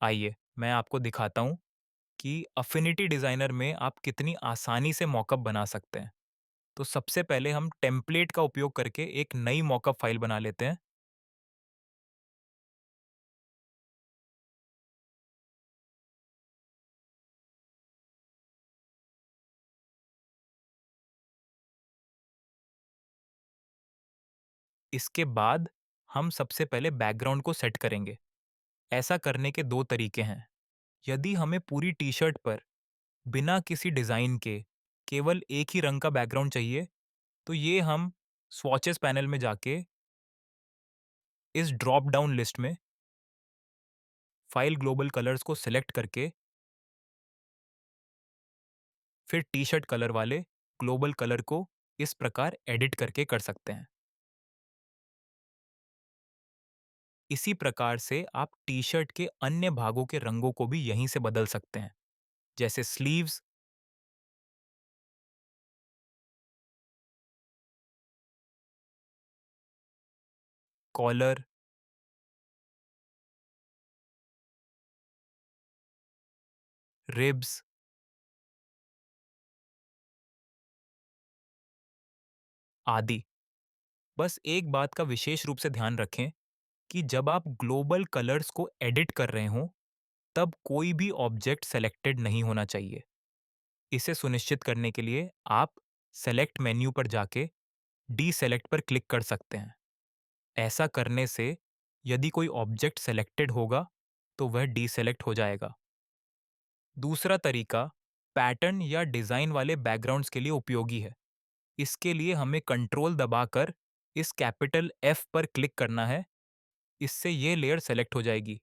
आइए, मैं आपको दिखाता हूँ कि अफ़िनिटी डिज़ाइनर में आप कितनी आसानी से मॉकअप बना सकते हैं। तो सबसे पहले हम टेम्पलेट का उपयोग करके एक नई मॉकअप फ़ाइल बना लेते हैं। इसके बाद हम सबसे पहले बैकग्राउंड को सेट करेंगे। ऐसा करने के 2 तरीके हैं। यदि हमें पूरी टी-शर्ट पर बिना किसी डिज़ाइन के केवल एक ही रंग का बैकग्राउंड चाहिए, तो ये हम स्वॉचेस पैनल में जाके इस ड्रॉप डाउन लिस्ट में फ़ाइल ग्लोबल कलर्स को सेलेक्ट करके फिर टी-शर्ट कलर वाले ग्लोबल कलर को इस प्रकार एडिट करके कर सकते हैं। इसी प्रकार से आप टी-शर्ट के अन्य भागों के रंगों को भी यहीं से बदल सकते हैं, जैसे स्लीव्स, कॉलर, रिब्स आदि। बस एक बात का विशेष रूप से ध्यान रखें कि जब आप ग्लोबल कलर्स को एडिट कर रहे हों, तब कोई भी ऑब्जेक्ट सेलेक्टेड नहीं होना चाहिए। इसे सुनिश्चित करने के लिए आप सेलेक्ट मेन्यू पर जाके डीसेलेक्ट पर क्लिक कर सकते हैं। ऐसा करने से यदि कोई ऑब्जेक्ट सेलेक्टेड होगा, तो वह डीसेलेक्ट हो जाएगा। दूसरा तरीका पैटर्न या डिज़ाइन वाले बैकग्राउंड्स के लिए उपयोगी है। इसके लिए हमें कंट्रोल दबाकर इस कैपिटल एफ पर क्लिक करना है। इससे ये लेयर सेलेक्ट हो जाएगी।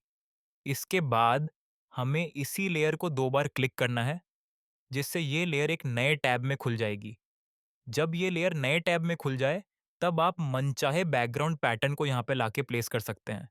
इसके बाद हमें इसी लेयर को 2 बार क्लिक करना है, जिससे ये लेयर एक नए टैब में खुल जाएगी। जब ये लेयर नए टैब में खुल जाए, तब आप मनचाहे बैकग्राउंड पैटर्न को यहाँ पे लाके प्लेस कर सकते हैं।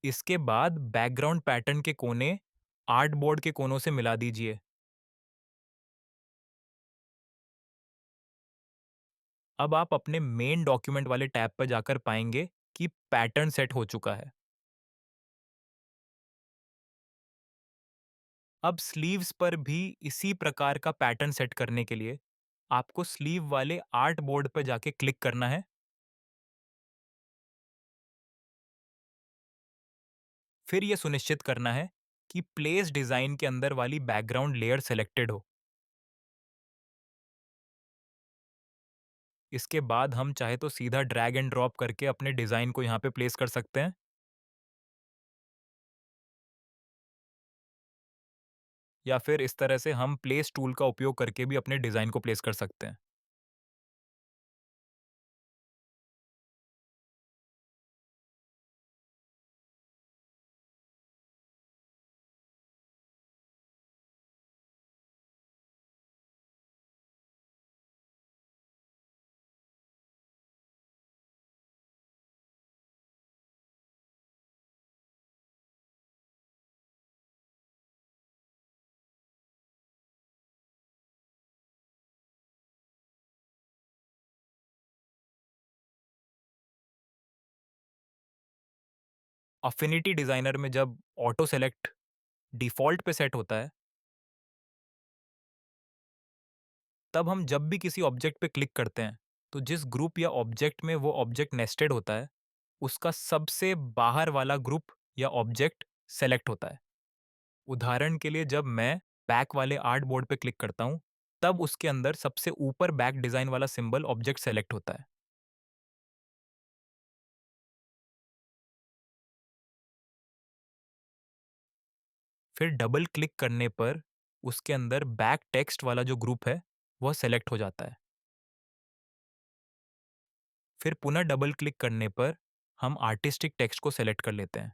इसके बाद बैकग्राउंड पैटर्न के कोने आर्टबोर्ड के कोनों से मिला दीजिए। अब आप अपने मेन डॉक्यूमेंट वाले टैब पर जाकर पाएंगे कि पैटर्न सेट हो चुका है। अब स्लीव्स पर भी इसी प्रकार का पैटर्न सेट करने के लिए आपको स्लीव वाले आर्ट बोर्ड पर जाके क्लिक करना है। फिर यह सुनिश्चित करना है कि प्लेस डिजाइन के अंदर वाली बैकग्राउंड लेयर सेलेक्टेड हो। इसके बाद हम चाहे तो सीधा ड्रैग एंड ड्रॉप करके अपने डिजाइन को यहाँ पे प्लेस कर सकते हैं, या फिर इस तरह से हम प्लेस टूल का उपयोग करके भी अपने डिजाइन को प्लेस कर सकते हैं। अफिनिटी डिजाइनर में जब ऑटो सेलेक्ट डिफॉल्ट पे सेट होता है, तब हम जब भी किसी ऑब्जेक्ट पे क्लिक करते हैं, तो जिस ग्रुप या ऑब्जेक्ट में वो ऑब्जेक्ट नेस्टेड होता है, उसका सबसे बाहर वाला ग्रुप या ऑब्जेक्ट सेलेक्ट होता है। उदाहरण के लिए जब मैं बैक वाले आर्ट बोर्ड पे क्लिक करता हूँ, तब उसके अंदर सबसे ऊपर बैक डिज़ाइन वाला सिंबल ऑब्जेक्ट सेलेक्ट होता है। फिर डबल क्लिक करने पर उसके अंदर बैक टेक्स्ट वाला जो ग्रुप है, वह सेलेक्ट हो जाता है। फिर पुनः डबल क्लिक करने पर हम आर्टिस्टिक टेक्स्ट को सेलेक्ट कर लेते हैं।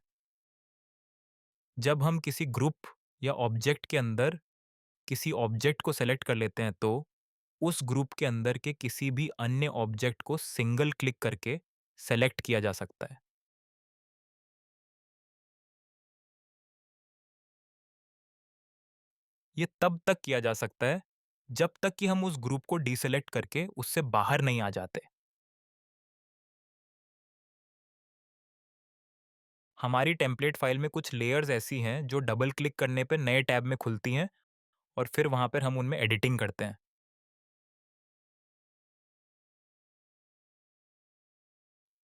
जब हम किसी ग्रुप या ऑब्जेक्ट के अंदर किसी ऑब्जेक्ट को सेलेक्ट कर लेते हैं, तो उस ग्रुप के अंदर के किसी भी अन्य ऑब्जेक्ट को सिंगल क्लिक करके सेलेक्ट किया जा सकता है। ये तब तक किया जा सकता है जब तक कि हम उस ग्रुप को डीसेलेक्ट करके उससे बाहर नहीं आ जाते। हमारी टेम्पलेट फाइल में कुछ लेयर्स ऐसी हैं जो डबल क्लिक करने पे नए टैब में खुलती हैं और फिर वहाँ पर हम उनमें एडिटिंग करते हैं।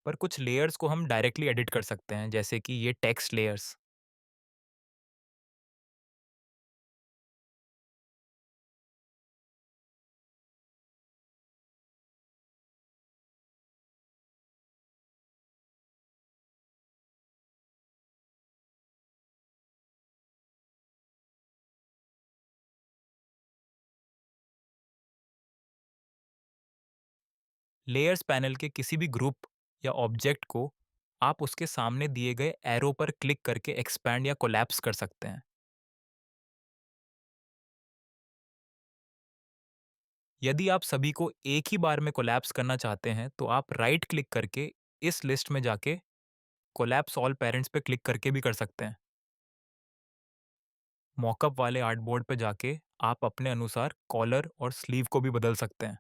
पर कुछ लेयर्स को हम डायरेक्टली एडिट कर सकते हैं, जैसे कि ये टेक्स्ट लेयर्स। लेयर्स पैनल के किसी भी ग्रुप या ऑब्जेक्ट को आप उसके सामने दिए गए एरो पर क्लिक करके एक्सपैंड या कोलैप्स कर सकते हैं। यदि आप सभी को एक ही बार में कोलैप्स करना चाहते हैं, तो आप राइट क्लिक करके इस लिस्ट में जाके कोलैप्स ऑल पेरेंट्स पे क्लिक करके भी कर सकते हैं। मॉकअप वाले आर्टबोर्ड पे जाके आप अपने अनुसार कॉलर और स्लीव को भी बदल सकते हैं।